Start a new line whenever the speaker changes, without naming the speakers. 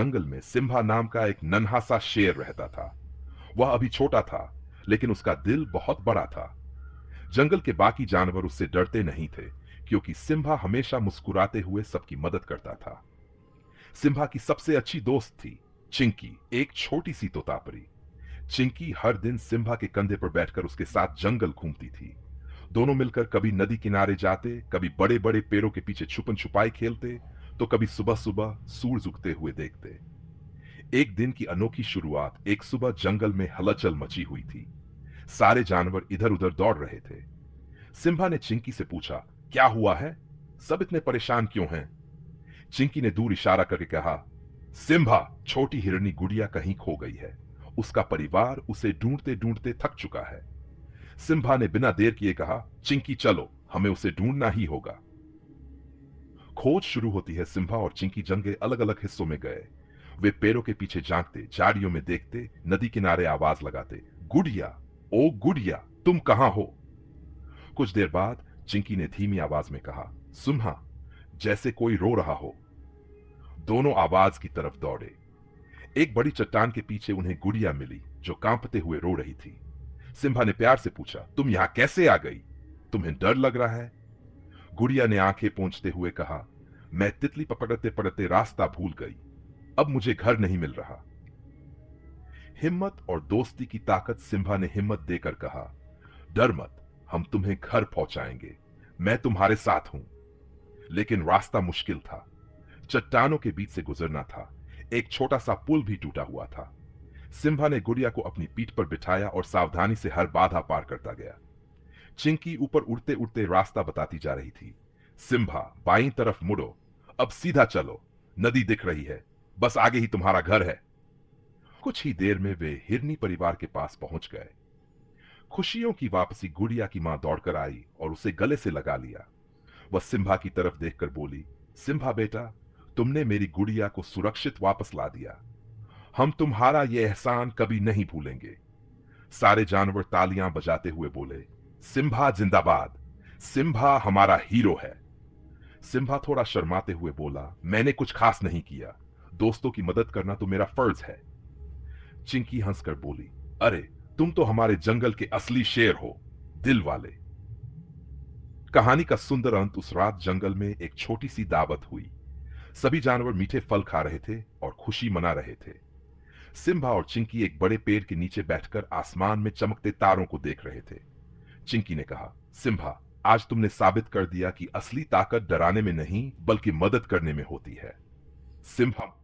जंगल में सिम्हा नाम का एक नन्हा सा शेर रहता था। वह अभी छोटा था, लेकिन उसका दिल बहुत बड़ा था। जंगल के बाकी जानवर उससे डरते नहीं थे, क्योंकि सिम्हा हमेशा मुस्कुराते हुए सबकी मदद करता था। सिम्हा की सबसे अच्छी दोस्त थी चिंकी, एक छोटी सी तोतापरी। चिंकी हर दिन सिम्हा के कंधे पर बैठकर उसके साथ जंगल घूमती थी। दोनों मिलकर कभी नदी किनारे जाते, कभी बड़े बड़े पेड़ों के पीछे छुपन छुपाई खेलते, तो कभी सुबह सुबह सूरज उगते हुए देखते। एक दिन की अनोखी शुरुआत एक सुबह जंगल में हलचल मची हुई थी। सारे जानवर इधर उधर दौड़ रहे थे। सिम्बा ने चिंकी से पूछा, क्या हुआ है? सब इतने परेशान क्यों हैं? चिंकी ने दूर इशारा करके कहा, सिम्बा, छोटी हिरनी गुड़िया कहीं खो गई है। उसका परिवार उसे ढूंढते ढूंढते थक चुका है। सिम्बा ने बिना देर किए कहा, चिंकी चलो, हमें उसे ढूंढना ही होगा। खोज शुरू होती है। सिम्बा और चिंकी जंगल के अलग अलग हिस्सों में गए। वे पेड़ों के पीछे झांकते, झाड़ियों में देखते, नदी किनारे आवाज लगाते, गुड़िया, ओ गुड़िया, तुम कहां हो? कुछ देर बाद चिंकी ने धीमी आवाज में कहा, सुम्हा, जैसे कोई रो रहा हो। दोनों आवाज की तरफ दौड़े। एक बड़ी चट्टान के पीछे उन्हें गुड़िया मिली, जो कांपते हुए रो रही थी। सिम्बा ने प्यार से पूछा, तुम यहां कैसे आ गई? तुम्हें डर लग रहा है? गुड़िया ने आंखें पोंछते हुए कहा, मैं तितली पकड़ते पकड़ते रास्ता भूल गई। अब मुझे घर नहीं मिल रहा। हिम्मत और दोस्ती की ताकत। सिम्बा ने हिम्मत देकर कहा, डर मत, हम तुम्हें घर पहुंचाएंगे। मैं तुम्हारे साथ हूं। लेकिन रास्ता मुश्किल था। चट्टानों के बीच से गुजरना था। एक छोटा सा पुल भी टूटा हुआ था। सिम्बा ने गुड़िया को अपनी पीठ पर बिठाया और सावधानी से हर बाधा पार करता गया। चिंकी ऊपर उड़ते उड़ते रास्ता बताती जा रही थी। सिम्बा, बाईं तरफ मुड़ो, अब सीधा चलो, नदी दिख रही है, बस आगे ही तुम्हारा घर है। कुछ ही देर में वे हिरनी परिवार के पास पहुंच गए। खुशियों की वापसी। गुड़िया की मां दौड़कर आई और उसे गले से लगा लिया। वह सिम्बा की तरफ देखकर बोली, सिम्बा बेटा, तुमने मेरी गुड़िया को सुरक्षित वापस ला दिया। हम तुम्हारा यह एहसान कभी नहीं भूलेंगे। सारे जानवर तालियां बजाते हुए बोले, सिम्बा जिंदाबाद, सिम्बा हमारा हीरो है। सिम्बा थोड़ा शर्माते हुए बोला, मैंने कुछ खास नहीं किया, दोस्तों की मदद करना तो मेरा फर्ज है। चिंकी हंसकर बोली, अरे, तुम तो हमारे जंगल के असली शेर हो, दिल वाले। कहानी का सुंदर अंत। उस रात जंगल में एक छोटी सी दावत हुई। सभी जानवर मीठे फल खा रहे थे और खुशी मना रहे थे। सिम्बा और चिंकी एक बड़े पेड़ के नीचे बैठकर आसमान में चमकते तारों को देख रहे थे। चिंकी ने कहा, सिम्बा, आज तुमने साबित कर दिया कि असली ताकत डराने में नहीं, बल्कि मदद करने में होती है। सिम्बा